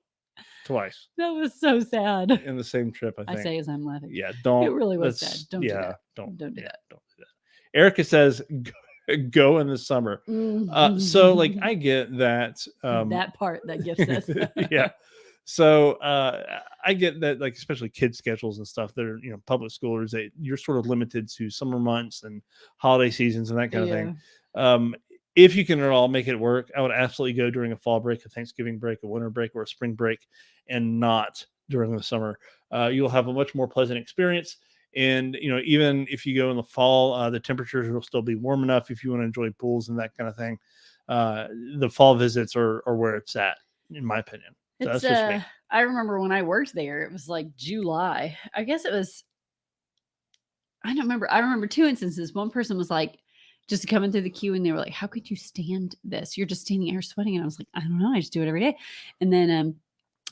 twice. That was so sad. In the same trip, I think. I say as I'm laughing. Yeah, don't. It really was sad. Don't do that. Don't do that. Don't do that. Erica says, go in the summer. So, like, I get that. That part that gives us. Yeah. So I get that, like, especially kids' schedules and stuff that are, public schoolers, you're sort of limited to summer months and holiday seasons and that kind of thing. If you can at all make it work, I would absolutely go during a fall break, a Thanksgiving break, a winter break, or a spring break, and not during the summer. You'll have a much more pleasant experience. And, even if you go in the fall, the temperatures will still be warm enough if you want to enjoy pools and that kind of thing. The fall visits are where it's at, in my opinion. So that's just me. I remember when I worked there, it was like July. I guess it was, I don't remember. I remember two instances. One person was like, just coming through the queue, and they were like, how could you stand this? You're just standing here sweating. And I was like, I don't know. I just do it every day. And then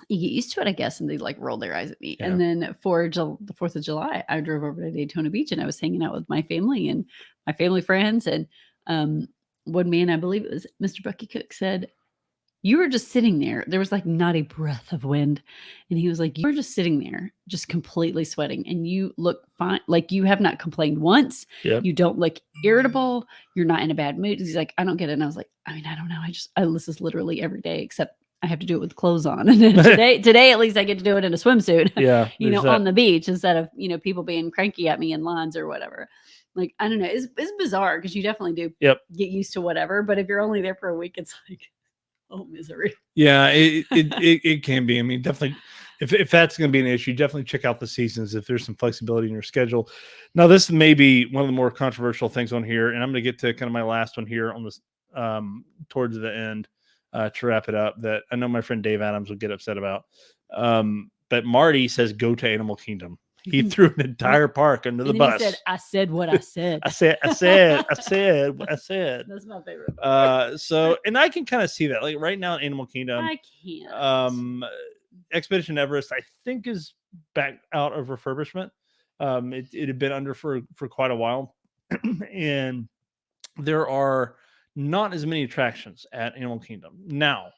you get used to it, I guess. And they like rolled their eyes at me. Yeah. And then for the 4th of July, I drove over to Daytona Beach, and I was hanging out with my family and my family friends. And one man, I believe it was Mr. Bucky Cook, said, you were just sitting there. There was like not a breath of wind. And he was like, you were just sitting there, just completely sweating. And you look fine. Like you have not complained once. Yep. You don't look irritable. You're not in a bad mood. He's like, I don't get it. And I was like, I mean, I don't know. This is literally every day, except I have to do it with clothes on. And today, at least I get to do it in a swimsuit, yeah, on the beach instead of, people being cranky at me in lawns or whatever. Like, I don't know. It's bizarre because you definitely do get used to whatever. But if you're only there for a week, it's like, oh, misery. Yeah, it can be. I mean, definitely, if that's going to be an issue, definitely check out the seasons if there's some flexibility in your schedule. Now, this may be one of the more controversial things on here, and I'm going to get to kind of my last one here on this towards the end to wrap it up. That I know my friend Dave Adams will get upset about. But Marty says go to Animal Kingdom. He threw an entire park under the bus. He said, I said what I said. I said what I said. That's my favorite. So, and I can kind of see that. Like right now in Animal Kingdom, I can't. Expedition Everest, I think, is back out of refurbishment. It had been under for quite a while. And there are not as many attractions at Animal Kingdom. Now,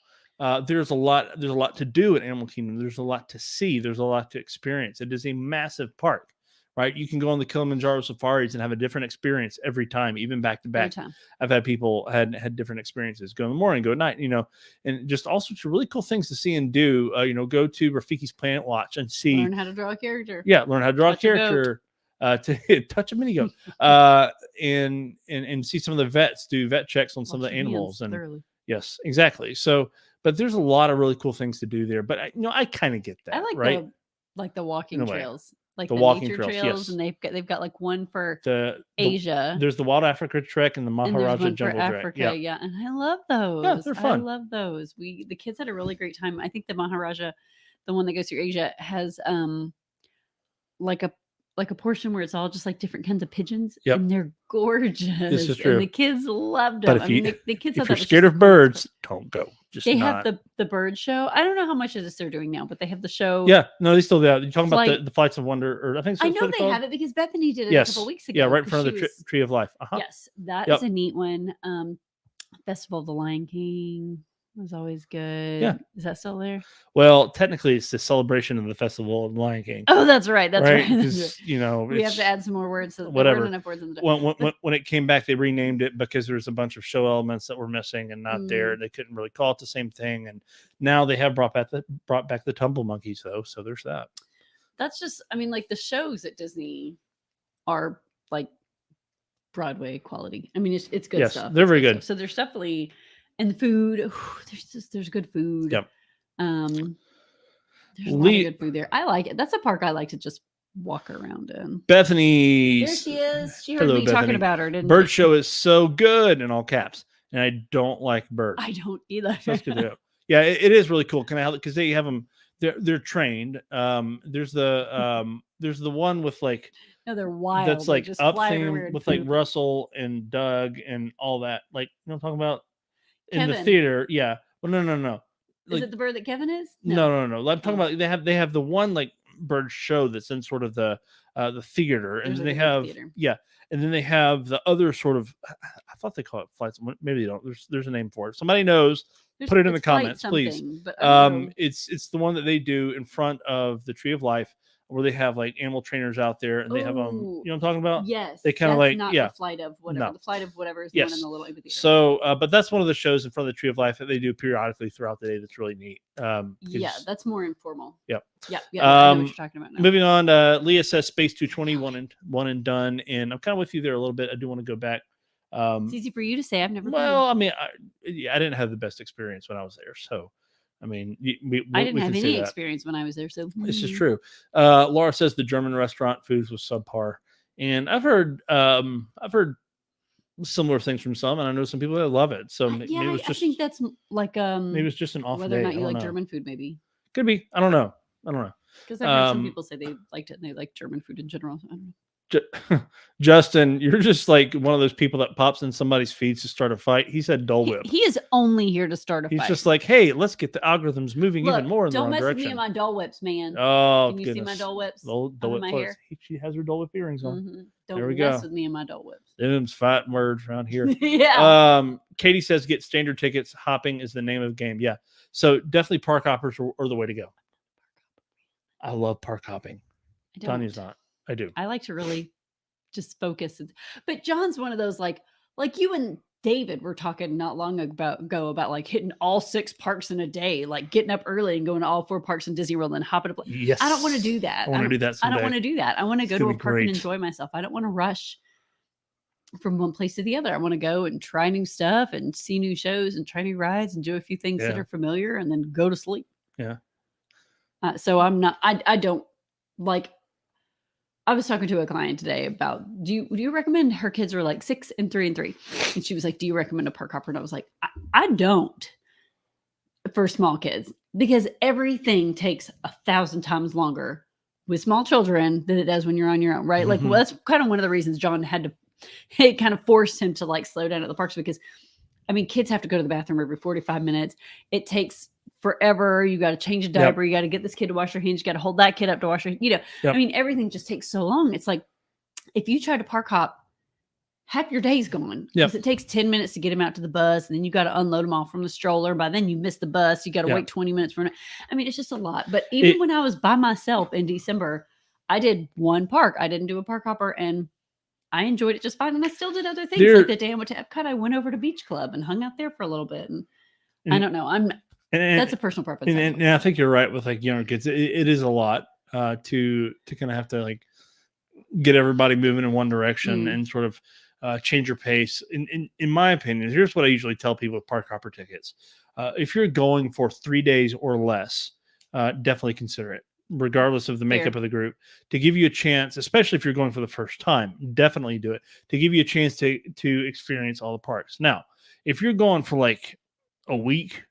there's a lot to do at Animal Kingdom. There's a lot to see. There's a lot to experience. It is a massive park, right? You can go on the Kilimanjaro safaris and have a different experience every time, even back to back. I've had people had different experiences. Go in the morning, go at night, and just all sorts of really cool things to see and do. Go to Rafiki's Planet Watch and see. Learn how to draw a character. Yeah, learn how to draw a character. To touch a mini goat, and see some of the vets do vet checks on some of the animals. And thoroughly. Yes, exactly. So, but there's a lot of really cool things to do there. But I kind of get that. I like the walking trails, like the walking nature trails, yes. And they've got like one for Asia. There's the Wild Africa Trek and the Maharaja Jungle Trek. Yeah, and I love those. Yeah, they're fun. I love those. The kids had a really great time. I think the Maharaja, the one that goes through Asia, has like a portion where it's all just like different kinds of pigeons, and they're gorgeous. This is true. And the kids loved them. But if you're scared of birds, don't go. They have the bird show. I don't know how much of this they're doing now, but they have the show. Yeah, no, they still do. You're talking about the Flights of Wonder, or I think. I know they have it because Bethany did it a couple weeks ago. Yeah, right in front of the Tree of Life. Yes, that is a neat one. Festival of the Lion King was always good. Yeah. Is that still there? Well, technically, it's the celebration of the Festival of the Lion King. Oh, that's right. That's right. Because, we have to add some more words. So whatever. Enough words in the when it came back, they renamed it because there was a bunch of show elements that were missing and not there. They couldn't really call it the same thing. And now they have brought back the Tumble Monkeys, though. So there's that. That's just, like the shows at Disney are like Broadway quality. It's good stuff. They're very good. So there's definitely. And the food, there's good food. Yep. There's a lot of good food there. I like it. That's a park I like to just walk around in. Bethany. There she is. She heard me talking about her, didn't Bird show is so good in all caps. And I don't like birds. I don't either. So that's good to know. Yeah, it is really cool. Because they have them, they're trained. There's the one with like. No, they're wild. That's like up theme with like Russell and Doug and all that. Like, you know what I'm talking about? In Kevin. The theater, yeah. Well, no. Is it the bird that Kevin is? No. I'm talking about they have the one like bird show that's in sort of the theater, and then they have and then they have the other sort of. I thought they call it flights. Maybe they don't. There's a name for it. Somebody knows. Put it in the comments, please. But it's the one that they do in front of the Tree of Life, where they have like animal trainers out there, and they have you know what I'm talking about? Yes. They kind of like the flight of whatever. No. The flight of whatever is the one in the little amphitheater. So, but that's one of the shows in front of the Tree of Life that they do periodically throughout the day. That's really neat. That's more informal. Yep. Yeah. I know what you're talking about now. Moving on, Leah says Space 220 one and done, and I'm kind of with you there a little bit. I do want to go back. It's easy for you to say. I've never. Well, I didn't have the best experience when I was there, so. I didn't have any experience when I was there, so this is true. Laura says the German restaurant foods was subpar, and I've heard similar things from some, and I know some people that love it. So maybe it was just. I think that's like maybe it was just an off whether day. or not you like German food, maybe could be. I don't know. Because I've heard some people say they liked it and they like German food in general. I don't know. Justin, you're just like one of those people that pops in somebody's feeds to start a fight. He said Dole Whip. He is only here to start a fight. He's just like, hey, let's get the algorithms moving even more in the wrong direction. Don't mess with me and my Dole Whips, man. Oh, can you see my Dole Whips? Dole Whip my hair? She has her Dole Whip earrings on. Mm-hmm. Don't mess with me and my Dole Whips. Them's fighting words around here. Yeah. Katie says get standard tickets. Hopping is the name of the game. Yeah. So definitely park hoppers are the way to go. I love park hopping. Tanya's not. I do. I like to really just focus. But John's one of those like you and David were talking not long ago about like hitting all 6 parks in a day, like getting up early and going to all 4 parks in Disney World and hopping up. Yes. I don't want to do that. I want to do that someday. I don't want to do that. I want to go to a park and enjoy myself. I don't want to rush from one place to the other. I want to go and try new stuff and see new shows and try new rides and do a few things that are familiar and then go to sleep. Yeah. So I'm not, I don't like, I was talking to a client today about, do you recommend, her kids were like 6 and 3 and 3. And she was like, do you recommend a park hopper? And I was like, I don't for small kids, because everything takes 1,000 times longer with small children than it does when you're on your own. Right. Mm-hmm. Like, well, that's kind of one of the reasons John it kind of forced him to like slow down at the parks, because I mean, kids have to go to the bathroom every 45 minutes. It takes forever. You got to change a diaper. You got to get this kid to wash their hands. You got to hold that kid up to wash their, I mean, everything just takes so long. It's like, if you try to park hop, half your day's gone. Because it takes 10 minutes to get him out to the bus, and then you got to unload him off from the stroller. By then you miss the bus. You got to wait 20 minutes for it. I mean, it's just a lot. But even when I was by myself in December, I did one park. I didn't do a park hopper, and I enjoyed it just fine. And I still did other things. Like the day I went to Epcot, I went over to Beach Club and hung out there for a little bit. And I don't know. That's a personal preference. And I think you're right with like younger kids. It is a lot to kind of have to like get everybody moving in one direction and sort of change your pace. In my opinion, here's what I usually tell people with park hopper tickets. If you're going for 3 days or less, definitely consider it, regardless of the makeup of the group, to give you a chance, especially if you're going for the first time. Definitely do it, to give you a chance to experience all the parks. Now, if you're going for like a week,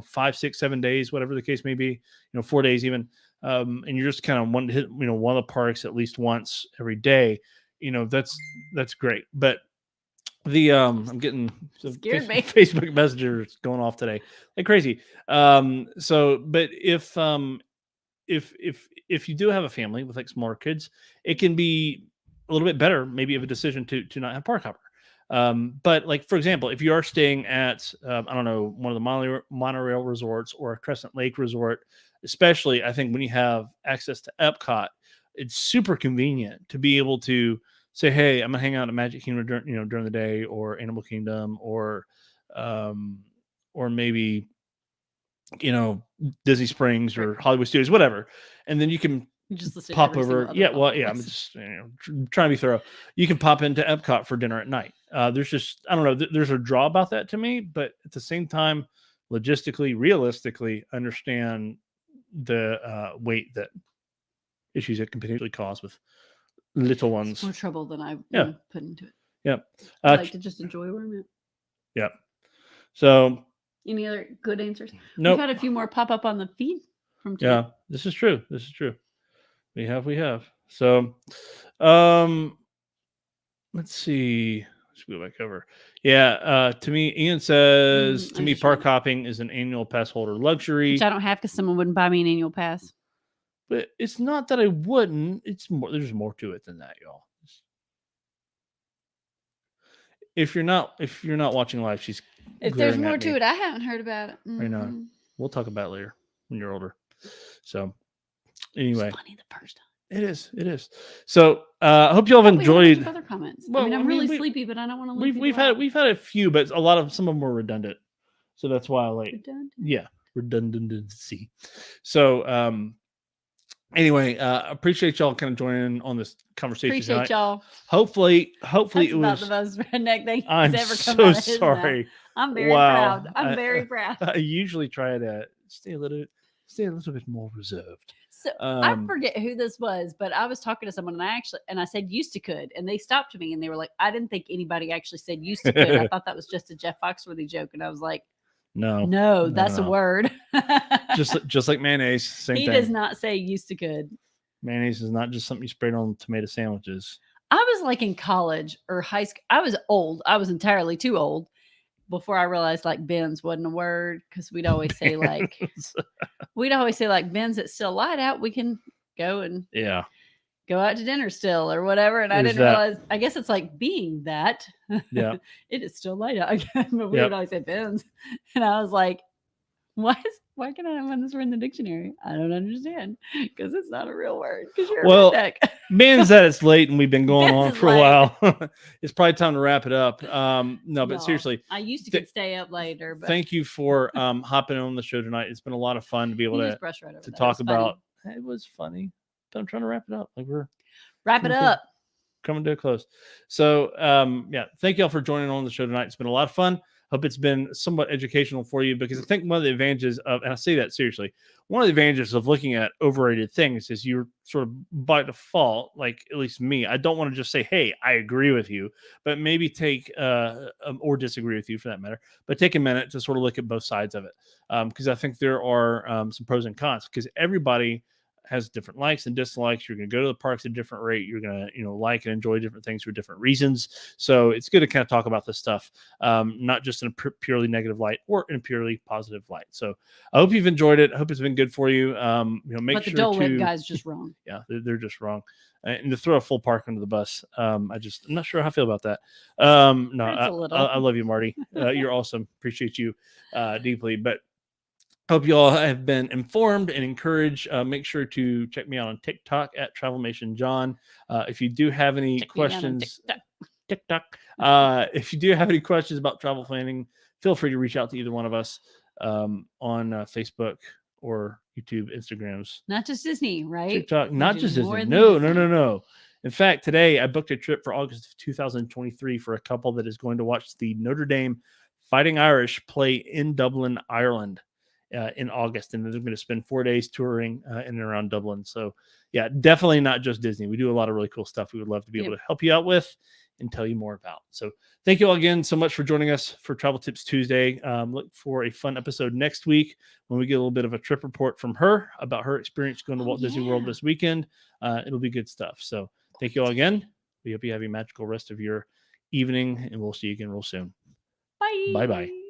5, 6, 7 days, whatever the case may be, 4 days even, and you're just kind of wanting to hit, one of the parks at least once every day, that's great. But I'm getting scared me. Facebook Messenger is going off today like crazy. But if you do have a family with like smaller kids, it can be a little bit better, maybe, of a decision to not have park hopper. But like, for example, if you are staying at, I don't know, one of the monorail resorts or a Crescent Lake resort, especially, I think when you have access to Epcot, it's super convenient to be able to say, hey, I'm gonna hang out at Magic Kingdom during the day, or Animal Kingdom, or maybe, Disney Springs or Hollywood Studios, whatever. And then you can just pop over. Yeah. Well, I'm just trying to be thorough. You can pop into Epcot for dinner at night. There's just, I don't know, there's a draw about that to me, but at the same time, logistically, realistically, understand the weight that issues it can potentially cause with little ones. It's more trouble than I put into it. Yeah. I like to just enjoy where I'm at. Yeah. So, any other good answers? Nope. We've had a few more pop up on the feed from today. Yeah, this is true. We have. So, let's see. Let's go back over. Yeah, to me, Ian says, to me, park hopping is an annual pass holder luxury. Which I don't have, because someone wouldn't buy me an annual pass. But it's not that I wouldn't. It's more. There's more to it than that, y'all. If you're not watching live, she's. If there's more to it, I haven't heard about it. Right now, we'll talk about it later when you're older. So, anyway, it's funny the first time. It is. So, I hope you all have enjoyed. Other comments. Well, I'm really sleepy, but I don't want to leave. We've had a few, but some of them were redundant. So that's why I like. Redundancy. So, anyway, appreciate y'all kind of joining in on this conversation. Appreciate y'all. Hopefully that's it was about the most redneck thing I'm ever come so out of his sorry. Mouth. I'm very proud. I'm very proud. I usually try to stay a little bit more reserved. So I forget who this was, but I was talking to someone, and I said used to could, and they stopped me and they were like, I didn't think anybody actually said used to could. I thought that was just a Jeff Foxworthy joke, and I was like, No, that's a word. just like mayonnaise. Same thing. He does not say used to could. Mayonnaise is not just something you sprayed on tomato sandwiches. I was like in college or high school. I was old. I was entirely too old before I realized like bins wasn't a word, because we'd always say like bins, it's still light out, we can go and go out to dinner still or whatever. And I didn't realize, I guess it's like being that. Yeah. It is still light out. But we would always say bins. And I was like, why can I find this word in the dictionary? I don't understand, because it's not a real word. Because you're a redneck. Being that it's late and we've been going on for a while, it's probably time to wrap it up. But seriously, I used to stay up later. But thank you for hopping on the show tonight. It's been a lot of fun to be able to talk about. It was funny, but I'm trying to wrap it up. Like wrap it up. Coming to a close. So thank y'all for joining on the show tonight. It's been a lot of fun. Hope it's been somewhat educational for you, because I think one of the advantages of, and I say that seriously, one of the advantages of looking at overrated things is you're sort of by default, like at least me, I don't want to just say, hey, I agree with you, but maybe take, or disagree with you for that matter, but take a minute to sort of look at both sides of it. Because I think there are some pros and cons, because everybody has different likes and dislikes. You're going to go to the parks at a different rate. You're going to, like and enjoy different things for different reasons. So it's good to kind of talk about this stuff, not just in a purely negative light or in a purely positive light. So I hope you've enjoyed it. I hope it's been good for you. Make but sure the Dole Whip guy's just wrong. Yeah, they're just wrong. And to throw a full park under the bus, I'm not sure how I feel about that. No, I love you, Marty. You're awesome. Appreciate you deeply. But hope you all have been informed and encouraged. Make sure to check me out on TikTok at Travelmation John. If you do have any questions, TikTok. If you do have any questions about travel planning, feel free to reach out to either one of us on Facebook or YouTube, Instagrams. Not just Disney, right? TikTok, not just Disney. No. In fact, today I booked a trip for August of 2023 for a couple that is going to watch the Notre Dame Fighting Irish play in Dublin, Ireland. In August, and they're going to spend 4 days touring in and around Dublin. So yeah, definitely not just Disney. We do a lot of really cool stuff we would love to be able to help you out with and tell you more about. So thank you all again so much for joining us for Travel Tips Tuesday. Look for a fun episode next week when we get a little bit of a trip report from her about her experience going to Walt Disney World this weekend. It'll be good stuff. So thank you all again. We hope you have a magical rest of your evening, and we'll see you again real soon. Bye. Bye-bye.